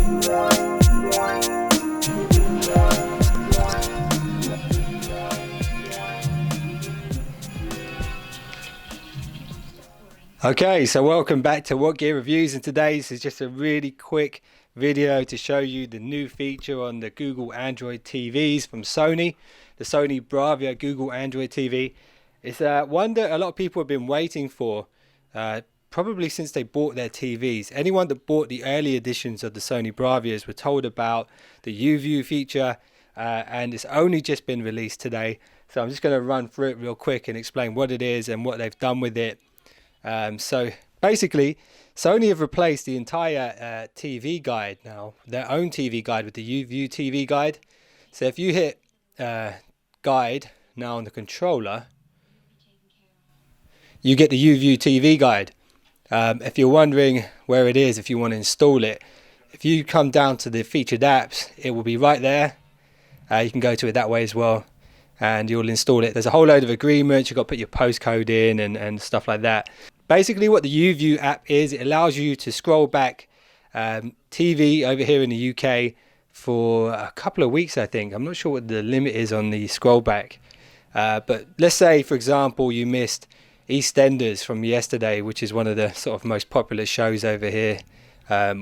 Okay, so welcome back to What Gear Reviews, and today's is just a really quick video to show you the new feature on the Google Android TVs from Sony, the Sony BRAVIA Google Android TV. It's one that a lot of people have been waiting for, probably since they bought their TVs. Anyone that bought the early editions of the Sony BRAVIAs were told about the YouView feature, and it's only just been released today. So I'm just going to run through it real quick and explain what it is and what they've done with it. So basically, Sony have replaced the entire TV guide now, their own TV guide, with the YouView TV guide. So if you hit guide now on the controller, you get the YouView TV guide. If you're wondering where it is, if you want to install it, if you come down to the featured apps, it will be right there. You can go to it that way as well, and you'll install it. There's a whole load of agreements. You've got to put your postcode in and stuff like that. Basically what the YouView app is, it allows you to scroll back TV over here in the UK for a couple of weeks, I think. I'm not sure what the limit is on the scroll back. But let's say, for example, you missed EastEnders from yesterday, which is one of the sort of most popular shows over here,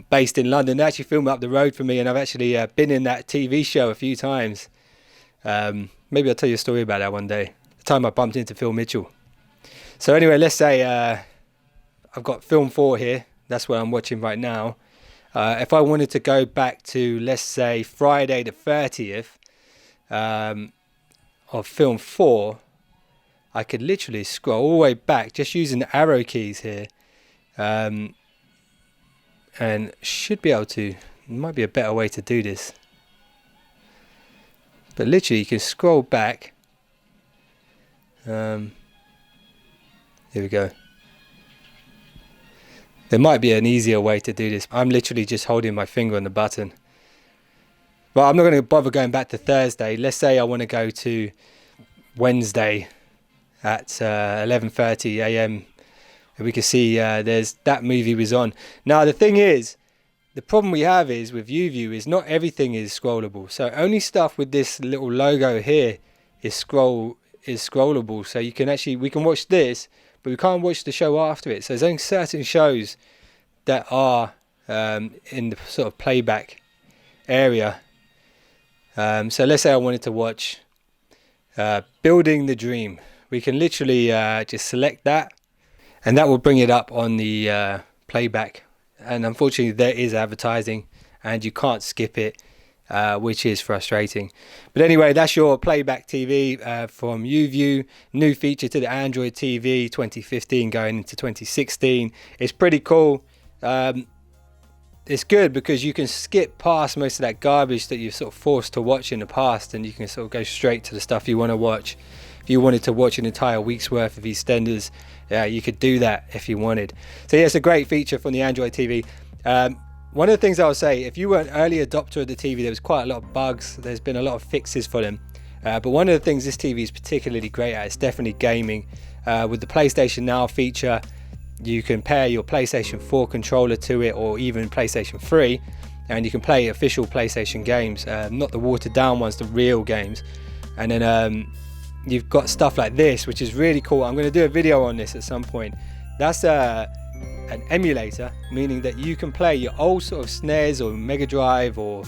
based in London. They actually filmed up the road for me, and I've actually been in that TV show a few times. Maybe I'll tell you a story about that one day. The time I bumped into Phil Mitchell. So anyway, let's say I've got film 4 here. That's what I'm watching right now. If I wanted to go back to, let's say, Friday the 30th of film 4, I could literally scroll all the way back just using the arrow keys here, and should be able to. Might be a better way to do this, but literally you can scroll back. Here we go. There might be an easier way to do this. I'm literally just holding my finger on the button. But I'm not going to bother going back to Thursday. Let's say I want to go to Wednesday at 11:30 a.m. and we can see there's that movie was on. Now the thing is, the problem we have is with YouView is not everything is scrollable. So only stuff with this little logo here is scrollable. So you can actually, we can watch this, but we can't watch the show after it. So there's only certain shows that are in the sort of playback area. So let's say I wanted to watch Building the Dream. We can literally just select that, and that will bring it up on the playback. And unfortunately there is advertising and you can't skip it, which is frustrating. But anyway, that's your playback TV from YouView. New feature to the Android TV 2015 going into 2016. It's pretty cool. It's good because you can skip past most of that garbage that you're sort of forced to watch in the past, and you can sort of go straight to the stuff you want to watch. If you wanted to watch an entire week's worth of EastEnders, you could do that if you wanted. So yeah, it's a great feature from the Android TV. One of the things I would say, if you were an early adopter of the TV, there was quite a lot of bugs. There's been a lot of fixes for them. But one of the things this TV is particularly great at is definitely gaming. With the PlayStation Now feature, you can pair your PlayStation 4 controller to it, or even PlayStation 3, and you can play official PlayStation games, not the watered down ones, the real games. And then you've got stuff like this, which is really cool. I'm going to do a video on this at some point. That's an emulator, meaning that you can play your old sort of SNES or Mega Drive or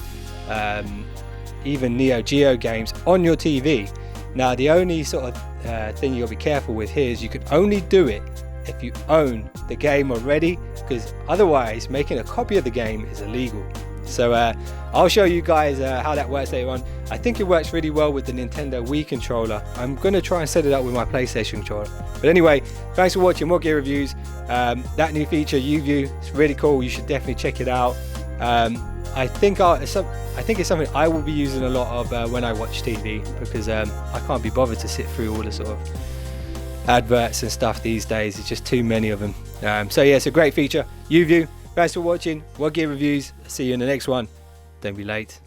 even Neo Geo games on your TV. Now the only sort of thing you'll be careful with here is you can only do it if you own the game already, because otherwise making a copy of the game is illegal. So I'll show you guys how that works later on. I think it works really well with the Nintendo Wii controller. I'm going to try and set it up with my PlayStation controller. But anyway, thanks for watching More Gear Reviews. That new feature, YouView, it's really cool. You should definitely check it out. I think it's something I will be using a lot of when I watch TV, because I can't be bothered to sit through all the sort of adverts and stuff these days. It's just too many of them. So yeah, it's a great feature. YouView. Thanks for watching What Gear Reviews. See you in the next one. Don't be late.